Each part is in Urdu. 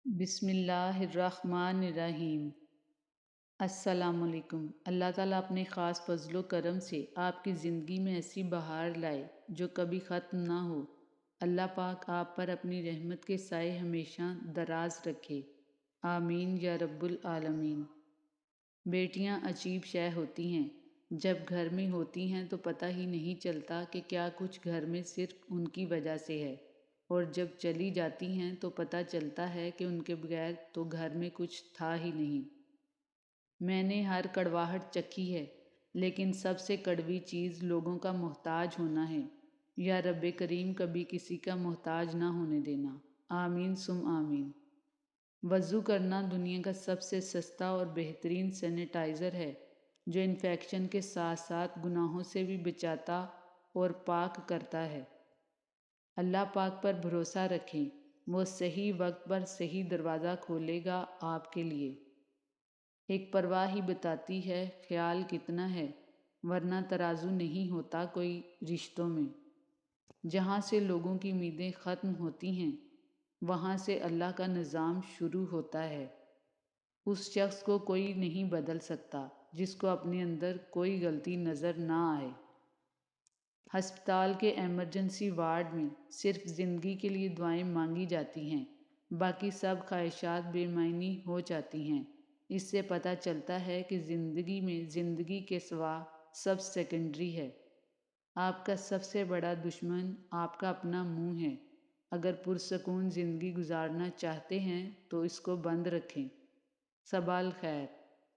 بسم اللہ الرحمن الرحیم۔ السلام علیکم۔ اللہ تعالیٰ اپنے خاص فضل و کرم سے آپ کی زندگی میں ایسی بہار لائے جو کبھی ختم نہ ہو۔ اللہ پاک آپ پر اپنی رحمت کے سائے ہمیشہ دراز رکھے، آمین یا رب العالمین۔ بیٹیاں عجیب شے ہوتی ہیں، جب گھر میں ہوتی ہیں تو پتہ ہی نہیں چلتا کہ کیا کچھ گھر میں صرف ان کی وجہ سے ہے، اور جب چلی جاتی ہیں تو پتہ چلتا ہے کہ ان کے بغیر تو گھر میں کچھ تھا ہی نہیں۔ میں نے ہر کڑواہٹ چکھی ہے، لیکن سب سے کڑوی چیز لوگوں کا محتاج ہونا ہے۔ یا رب کریم کبھی کسی کا محتاج نہ ہونے دینا، آمین ثم آمین۔ وضو کرنا دنیا کا سب سے سستا اور بہترین سینیٹائزر ہے، جو انفیکشن کے ساتھ ساتھ گناہوں سے بھی بچاتا اور پاک کرتا ہے۔ اللہ پاک پر بھروسہ رکھیں، وہ صحیح وقت پر صحیح دروازہ کھولے گا آپ کے لیے۔ ایک پرواہ ہی بتاتی ہے خیال کتنا ہے، ورنہ ترازو نہیں ہوتا کوئی رشتوں میں۔ جہاں سے لوگوں کی امیدیں ختم ہوتی ہیں، وہاں سے اللہ کا نظام شروع ہوتا ہے۔ اس شخص کو کوئی نہیں بدل سکتا جس کو اپنے اندر کوئی غلطی نظر نہ آئے۔ ہسپتال کے ایمرجنسی وارڈ میں صرف زندگی کے لیے دعائیں مانگی جاتی ہیں، باقی سب خواہشات بے معنی ہو جاتی ہیں۔ اس سے پتہ چلتا ہے کہ زندگی میں زندگی کے سوا سب سیکنڈری ہے۔ آپ کا سب سے بڑا دشمن آپ کا اپنا منہ ہے۔ اگر پرسکون زندگی گزارنا چاہتے ہیں تو اس کو بند رکھیں۔ صباح الخیر۔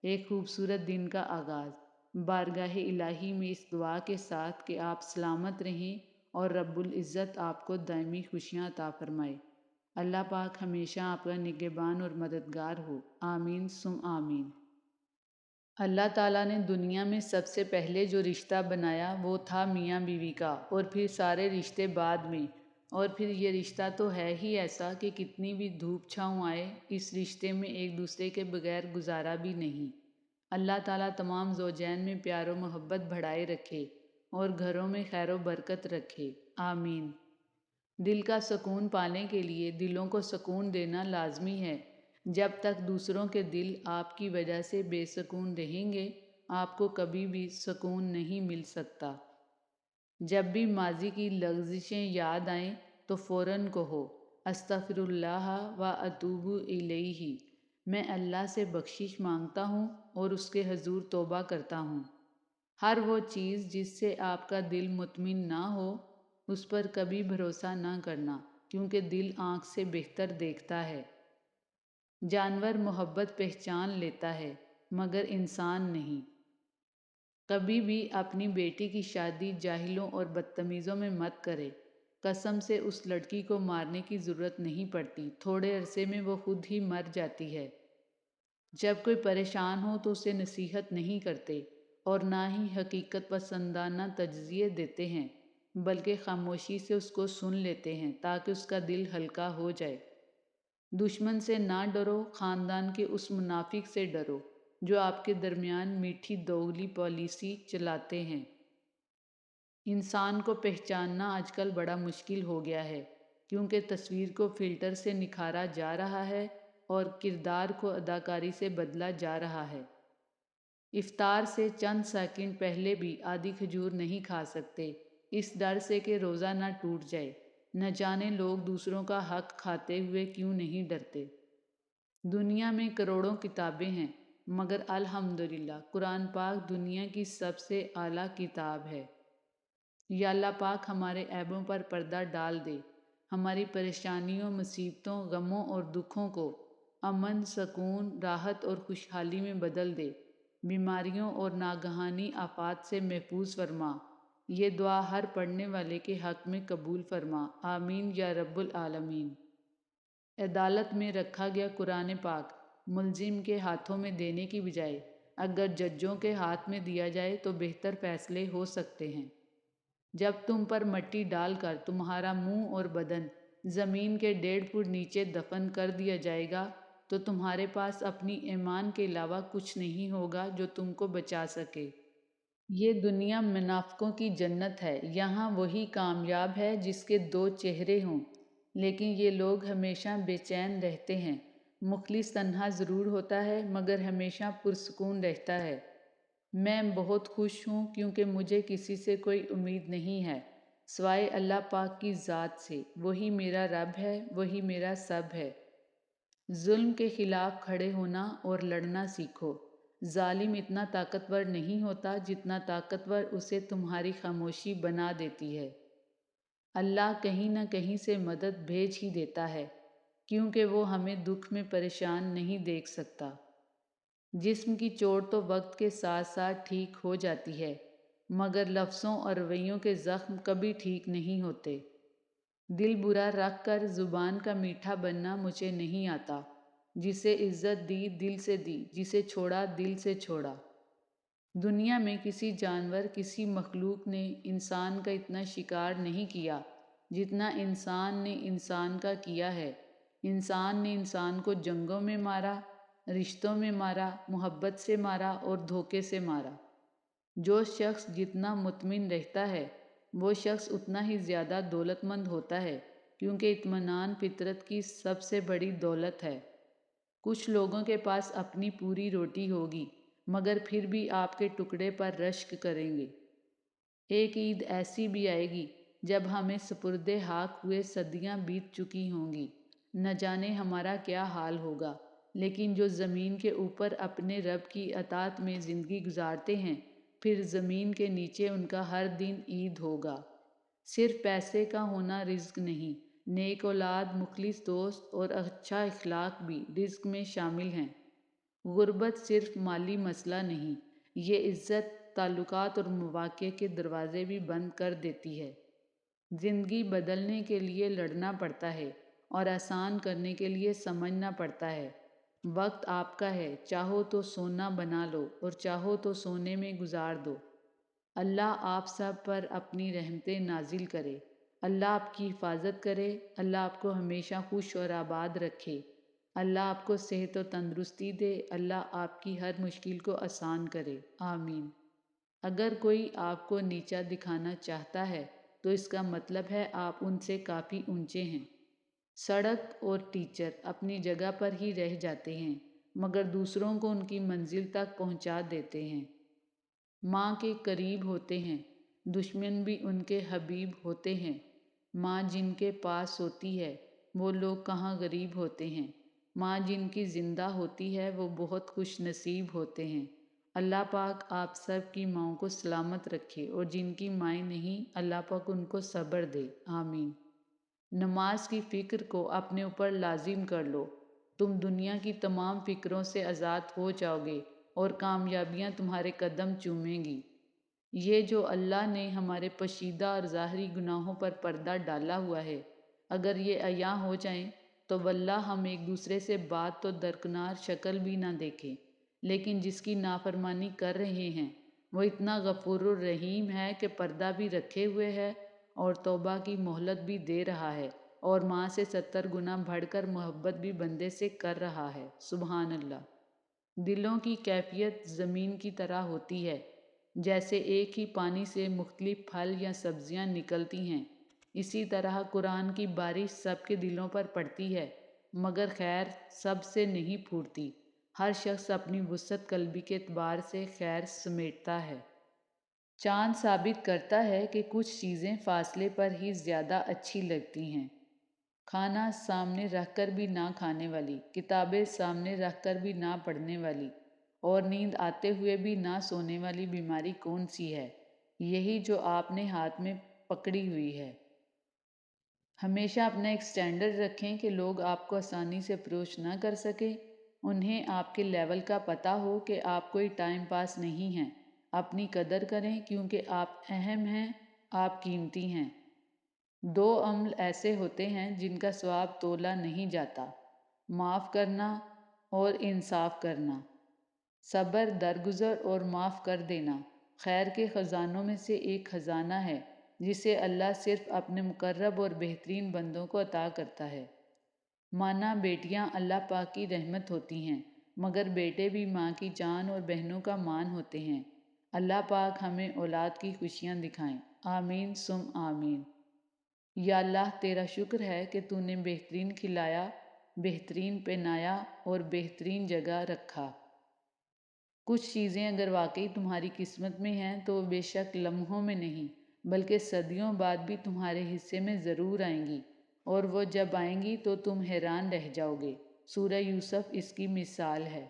ایک خوبصورت دن کا آغاز بارگاہ الہی میں اس دعا کے ساتھ کہ آپ سلامت رہیں اور رب العزت آپ کو دائمی خوشیاں عطا فرمائے۔ اللہ پاک ہمیشہ آپ کا نگہبان اور مددگار ہو، آمین ثم آمین۔ اللہ تعالیٰ نے دنیا میں سب سے پہلے جو رشتہ بنایا وہ تھا میاں بیوی کا، اور پھر سارے رشتے بعد میں، اور پھر یہ رشتہ تو ہے ہی ایسا کہ کتنی بھی دھوپ چھاؤں آئے اس رشتے میں ایک دوسرے کے بغیر گزارا بھی نہیں۔ اللہ تعالیٰ تمام زوجین میں پیار و محبت بڑھائے رکھے اور گھروں میں خیر و برکت رکھے، آمین۔ دل کا سکون پانے کے لیے دلوں کو سکون دینا لازمی ہے۔ جب تک دوسروں کے دل آپ کی وجہ سے بے سکون رہیں گے، آپ کو کبھی بھی سکون نہیں مل سکتا۔ جب بھی ماضی کی لغزشیں یاد آئیں تو فوراً کہو استغفر اللہ و اتوب الیہ، میں اللہ سے بخشش مانگتا ہوں اور اس کے حضور توبہ کرتا ہوں۔ ہر وہ چیز جس سے آپ کا دل مطمئن نہ ہو، اس پر کبھی بھروسہ نہ کرنا، کیونکہ دل آنکھ سے بہتر دیکھتا ہے۔ جانور محبت پہچان لیتا ہے مگر انسان نہیں۔ کبھی بھی اپنی بیٹی کی شادی جاہلوں اور بدتمیزوں میں مت کرے۔ قسم سے اس لڑکی کو مارنے کی ضرورت نہیں پڑتی، تھوڑے عرصے میں وہ خود ہی مر جاتی ہے۔ جب کوئی پریشان ہو تو اسے نصیحت نہیں کرتے اور نہ ہی حقیقت پسندانہ تجزیے دیتے ہیں، بلکہ خاموشی سے اس کو سن لیتے ہیں تاکہ اس کا دل ہلکا ہو جائے۔ دشمن سے نہ ڈرو، خاندان کے اس منافق سے ڈرو جو آپ کے درمیان میٹھی دوگلی پالیسی چلاتے ہیں۔ انسان کو پہچاننا آج کل بڑا مشکل ہو گیا ہے، کیونکہ تصویر کو فلٹر سے نکھارا جا رہا ہے اور کردار کو اداکاری سے بدلا جا رہا ہے۔ افطار سے چند سیکنڈ پہلے بھی آدھی کھجور نہیں کھا سکتے، اس ڈر سے کہ روزہ نہ ٹوٹ جائے۔ نہ جانے لوگ دوسروں کا حق کھاتے ہوئے کیوں نہیں ڈرتے۔ دنیا میں کروڑوں کتابیں ہیں، مگر الحمدللہ قرآن پاک دنیا کی سب سے اعلیٰ کتاب ہے۔ یا اللہ پاک ہمارے عیبوں پر پردہ ڈال دے، ہماری پریشانیوں، مصیبتوں، غموں اور دکھوں کو امن، سکون، راحت اور خوشحالی میں بدل دے، بیماریوں اور ناگہانی آفات سے محفوظ فرما۔ یہ دعا ہر پڑھنے والے کے حق میں قبول فرما، آمین یا رب العالمین۔ عدالت میں رکھا گیا قرآن پاک ملزم کے ہاتھوں میں دینے کی بجائے اگر ججوں کے ہاتھ میں دیا جائے تو بہتر فیصلے ہو سکتے ہیں۔ جب تم پر مٹی ڈال کر تمہارا منہ اور بدن زمین کے 1.5 فٹ نیچے دفن کر دیا جائے گا تو تمہارے پاس اپنی ایمان کے علاوہ کچھ نہیں ہوگا جو تم کو بچا سکے۔ یہ دنیا منافقوں کی جنت ہے، یہاں وہی کامیاب ہے جس کے 2 چہرے ہوں، لیکن یہ لوگ ہمیشہ بے چین رہتے ہیں مخلص تنہا ضرور ہوتا ہے مگر ہمیشہ پرسکون رہتا ہے۔ میں بہت خوش ہوں کیونکہ مجھے کسی سے کوئی امید نہیں ہے سوائے اللہ پاک کی ذات سے۔ وہی میرا رب ہے، وہی میرا سب ہے۔ ظلم کے خلاف کھڑے ہونا اور لڑنا سیکھو۔ ظالم اتنا طاقتور نہیں ہوتا جتنا طاقتور اسے تمہاری خاموشی بنا دیتی ہے۔ اللہ کہیں نہ کہیں سے مدد بھیج ہی دیتا ہے کیونکہ وہ ہمیں دکھ میں پریشان نہیں دیکھ سکتا۔ جسم کی چوٹ تو وقت کے ساتھ ساتھ ٹھیک ہو جاتی ہے مگر لفظوں اور رویوں کے زخم کبھی ٹھیک نہیں ہوتے۔ دل برا رکھ کر زبان کا میٹھا بننا مجھے نہیں آتا۔ جسے عزت دی دل سے دی، جسے چھوڑا دل سے چھوڑا۔ دنیا میں کسی جانور، کسی مخلوق نے انسان کا اتنا شکار نہیں کیا جتنا انسان نے انسان کا کیا ہے۔ انسان نے انسان کو جنگوں میں مارا، رشتوں میں مارا، محبت سے مارا اور دھوکے سے مارا۔ جو شخص جتنا مطمئن رہتا ہے وہ شخص اتنا ہی زیادہ دولت مند ہوتا ہے کیونکہ اطمینان فطرت کی سب سے بڑی دولت ہے۔ کچھ لوگوں کے پاس اپنی پوری روٹی ہوگی مگر پھر بھی آپ کے ٹکڑے پر رشک کریں گے۔ ایک عید ایسی بھی آئے گی جب ہمیں سپرد خاک ہوئے صدیاں بیت چکی ہوں گی۔ نہ جانے ہمارا کیا حال ہوگا، لیکن جو زمین کے اوپر اپنے رب کی اطاعت میں زندگی گزارتے ہیں پھر زمین کے نیچے ان کا ہر دن عید ہوگا۔ صرف پیسے کا ہونا رزق نہیں، نیک اولاد، مخلص دوست اور اچھا اخلاق بھی رزق میں شامل ہیں۔ غربت صرف مالی مسئلہ نہیں، یہ عزت، تعلقات اور مواقع کے دروازے بھی بند کر دیتی ہے۔ زندگی بدلنے کے لیے لڑنا پڑتا ہے اور آسان کرنے کے لیے سمجھنا پڑتا ہے۔ وقت آپ کا ہے، چاہو تو سونا بنا لو اور چاہو تو سونے میں گزار دو۔ اللہ آپ سب پر اپنی رحمتیں نازل کرے، اللہ آپ کی حفاظت کرے، اللہ آپ کو ہمیشہ خوش اور آباد رکھے، اللہ آپ کو صحت و تندرستی دے، اللہ آپ کی ہر مشکل کو آسان کرے، آمین۔ اگر کوئی آپ کو نیچا دکھانا چاہتا ہے تو اس کا مطلب ہے آپ ان سے کافی اونچے ہیں۔ سڑک اور ٹیچر اپنی جگہ پر ہی رہ جاتے ہیں مگر دوسروں کو ان کی منزل تک پہنچا دیتے ہیں۔ ماں کے قریب ہوتے ہیں، دشمن بھی ان کے حبیب ہوتے ہیں۔ ماں جن کے پاس ہوتی ہے وہ لوگ کہاں غریب ہوتے ہیں۔ ماں جن کی زندہ ہوتی ہے وہ بہت خوش نصیب ہوتے ہیں۔ اللہ پاک آپ سب کی ماؤں کو سلامت رکھے اور جن کی مائیں نہیں اللہ پاک ان کو صبر دے، آمین۔ نماز کی فکر کو اپنے اوپر لازم کر لو، تم دنیا کی تمام فکروں سے آزاد ہو جاؤ گے اور کامیابیاں تمہارے قدم چومیں گی۔ یہ جو اللہ نے ہمارے پوشیدہ اور ظاہری گناہوں پر پردہ ڈالا ہوا ہے، اگر یہ عیاں ہو جائیں تو واللہ ہم ایک دوسرے سے بات تو درکنار شکل بھی نہ دیکھیں، لیکن جس کی نافرمانی کر رہے ہیں وہ اتنا غفور الرحیم ہے کہ پردہ بھی رکھے ہوئے ہے اور توبہ کی مہلت بھی دے رہا ہے اور ماں سے 70 گنا بڑھ کر محبت بھی بندے سے کر رہا ہے، سبحان اللہ۔ دلوں کی کیفیت زمین کی طرح ہوتی ہے، جیسے ایک ہی پانی سے مختلف پھل یا سبزیاں نکلتی ہیں، اسی طرح قرآن کی بارش سب کے دلوں پر پڑتی ہے مگر خیر سب سے نہیں پھوٹتی۔ ہر شخص اپنی وسعت قلبی کے اعتبار سے خیر سمیٹتا ہے۔ چاند ثابت کرتا ہے کہ کچھ چیزیں فاصلے پر ہی زیادہ اچھی لگتی ہیں۔ کھانا سامنے رکھ کر بھی نہ کھانے والی، کتابیں سامنے رکھ کر بھی نہ پڑھنے والی اور نیند آتے ہوئے بھی نہ سونے والی بیماری کون سی ہے؟ یہی جو آپ نے ہاتھ میں پکڑی ہوئی ہے۔ ہمیشہ اپنا ایک سٹینڈرڈ رکھیں کہ لوگ آپ کو آسانی سے اپروچ نہ کر سکیں۔ انہیں آپ کے لیول کا پتہ ہو کہ آپ کوئی ٹائم پاس نہیں ہیں۔ اپنی قدر کریں کیونکہ آپ اہم ہیں، آپ قیمتی ہیں۔ 2 عمل ایسے ہوتے ہیں جن کا ثواب تولا نہیں جاتا، معاف کرنا اور انصاف کرنا۔ صبر، درگزر اور معاف کر دینا خیر کے خزانوں میں سے ایک خزانہ ہے جسے اللہ صرف اپنے مقرب اور بہترین بندوں کو عطا کرتا ہے۔ مانا بیٹیاں اللہ پاک کی رحمت ہوتی ہیں مگر بیٹے بھی ماں کی جان اور بہنوں کا مان ہوتے ہیں۔ اللہ پاک ہمیں اولاد کی خوشیاں دکھائیں، آمین ثم آمین۔ یا اللہ تیرا شکر ہے کہ تو نے بہترین کھلایا بہترین پہنایا اور بہترین جگہ رکھا۔ کچھ چیزیں اگر واقعی تمہاری قسمت میں ہیں تو بے شک لمحوں میں نہیں بلکہ صدیوں بعد بھی تمہارے حصے میں ضرور آئیں گی، اور وہ جب آئیں گی تو تم حیران رہ جاؤ گے۔ سورہ یوسف اس کی مثال ہے۔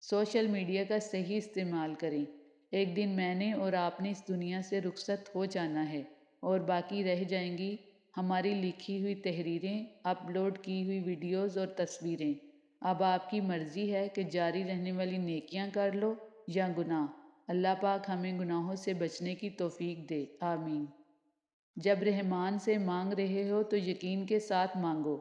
سوشل میڈیا کا صحیح استعمال کریں۔ ایک دن میں نے اور آپ نے اس دنیا سے رخصت ہو جانا ہے اور باقی رہ جائیں گی ہماری لکھی ہوئی تحریریں، اپلوڈ کی ہوئی ویڈیوز اور تصویریں۔ اب آپ کی مرضی ہے کہ جاری رہنے والی نیکیاں کر لو یا گناہ۔ اللہ پاک ہمیں گناہوں سے بچنے کی توفیق دے، آمین۔ جب رحمان سے مانگ رہے ہو تو یقین کے ساتھ مانگو،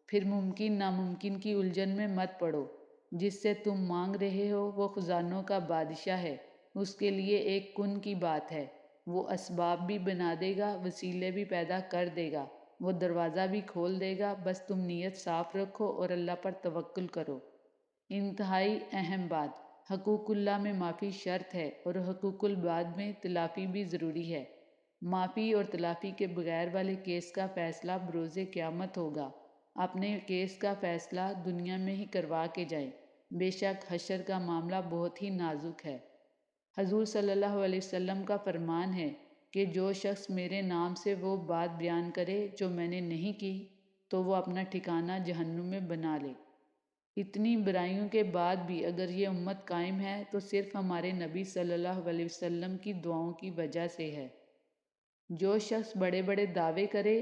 پھر ممکن ناممکن کی الجھن میں مت پڑو۔ جس سے تم مانگ رہے ہو وہ خزانوں کا بادشاہ ہے، اس کے لیے ایک کن کی بات ہے۔ وہ اسباب بھی بنا دے گا، وسیلے بھی پیدا کر دے گا، وہ دروازہ بھی کھول دے گا، بس تم نیت صاف رکھو اور اللہ پر توکل کرو۔ انتہائی اہم بات، حقوق اللہ میں معافی شرط ہے اور حقوق العباد میں تلافی بھی ضروری ہے۔ معافی اور تلافی کے بغیر والے کیس کا فیصلہ بروز قیامت ہوگا۔ اپنے کیس کا فیصلہ دنیا میں ہی کروا کے جائیں، بے شک حشر کا معاملہ بہت ہی نازک ہے۔ حضور صلی اللہ علیہ وسلم کا فرمان ہے کہ جو شخص میرے نام سے وہ بات بیان کرے جو میں نے نہیں کی تو وہ اپنا ٹھکانہ جہنم میں بنا لے۔ اتنی برائیوں کے بعد بھی اگر یہ امت قائم ہے تو صرف ہمارے نبی صلی اللہ علیہ وسلم کی دعاؤں کی وجہ سے ہے۔ جو شخص بڑے بڑے دعوے کرے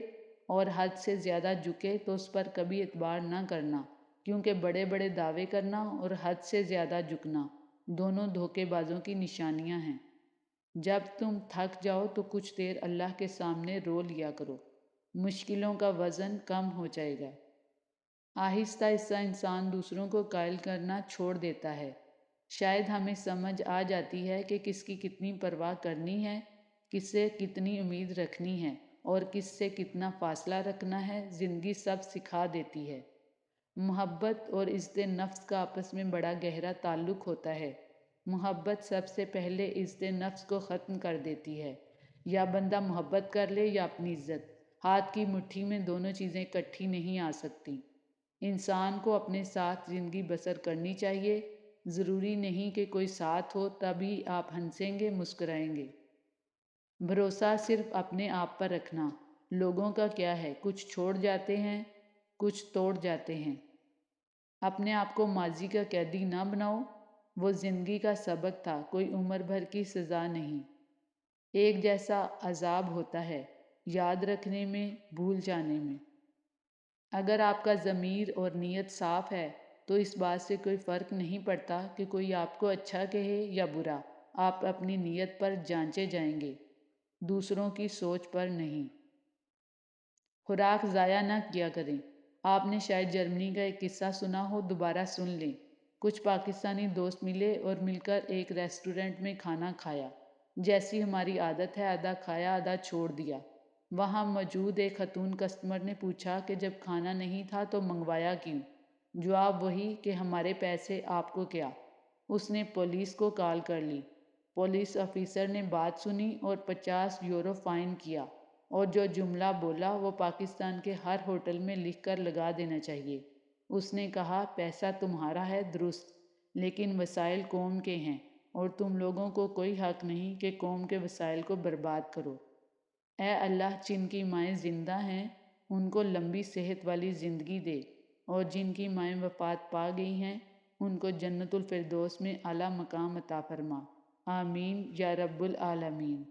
اور حد سے زیادہ جھکے تو اس پر کبھی اعتبار نہ کرنا، کیونکہ بڑے بڑے دعوے کرنا اور حد سے زیادہ جھکنا دونوں دھوکے بازوں کی نشانیاں ہیں۔ جب تم تھک جاؤ تو کچھ دیر اللہ کے سامنے رو لیا کرو، مشکلوں کا وزن کم ہو جائے گا۔ آہستہ آہستہ انسان دوسروں کو قائل کرنا چھوڑ دیتا ہے۔ شاید ہمیں سمجھ آ جاتی ہے کہ کس کی کتنی پرواہ کرنی ہے، کس سے کتنی امید رکھنی ہے اور کس سے کتنا فاصلہ رکھنا ہے، زندگی سب سکھا دیتی ہے۔ محبت اور عزت نفس کا آپس میں بڑا گہرا تعلق ہوتا ہے۔ محبت سب سے پہلے عزت نفس کو ختم کر دیتی ہے۔ یا بندہ محبت کر لے یا اپنی عزت، ہاتھ کی مٹھی میں دونوں چیزیں اکٹھی نہیں آ سکتی۔ انسان کو اپنے ساتھ زندگی بسر کرنی چاہیے۔ ضروری نہیں کہ کوئی ساتھ ہو تبھی آپ ہنسیں گے، مسکرائیں گے۔ بھروسہ صرف اپنے آپ پر رکھنا۔ لوگوں کا کیا ہے، کچھ چھوڑ جاتے ہیں، کچھ توڑ جاتے ہیں۔ اپنے آپ کو ماضی کا قیدی نہ بناؤ، وہ زندگی کا سبق تھا، کوئی عمر بھر کی سزا نہیں۔ ایک جیسا عذاب ہوتا ہے، یاد رکھنے میں، بھول جانے میں۔ اگر آپ کا ضمیر اور نیت صاف ہے تو اس بات سے کوئی فرق نہیں پڑتا کہ کوئی آپ کو اچھا کہے یا برا، آپ اپنی نیت پر جانچے جائیں گے، دوسروں کی سوچ پر نہیں۔ خوراک ضائع نہ کیا کریں۔ آپ نے شاید جرمنی کا ایک قصہ سنا ہو، دوبارہ سن لیں۔ کچھ پاکستانی دوست ملے اور مل کر ایک ریسٹورنٹ میں کھانا کھایا۔ جیسی ہماری عادت ہے آدھا کھایا آدھا چھوڑ دیا۔ وہاں موجود ایک خاتون کسٹمر نے پوچھا کہ جب کھانا نہیں تھا تو منگوایا کیوں؟ جواب وہی کہ ہمارے پیسے آپ کو کیا۔ اس نے پولیس کو کال کر لی۔ پولیس آفیسر نے بات سنی اور 50 یورو فائن کیا، اور جو جملہ بولا وہ پاکستان کے ہر ہوٹل میں لکھ کر لگا دینا چاہیے۔ اس نے کہا پیسہ تمہارا ہے درست، لیکن وسائل قوم کے ہیں اور تم لوگوں کو کوئی حق نہیں کہ قوم کے وسائل کو برباد کرو۔ اے اللہ، جن کی مائیں زندہ ہیں ان کو لمبی صحت والی زندگی دے، اور جن کی مائیں وفات پا گئی ہیں ان کو جنت الفردوس میں اعلیٰ مقام عطا فرما، آمین یا رب العالمین۔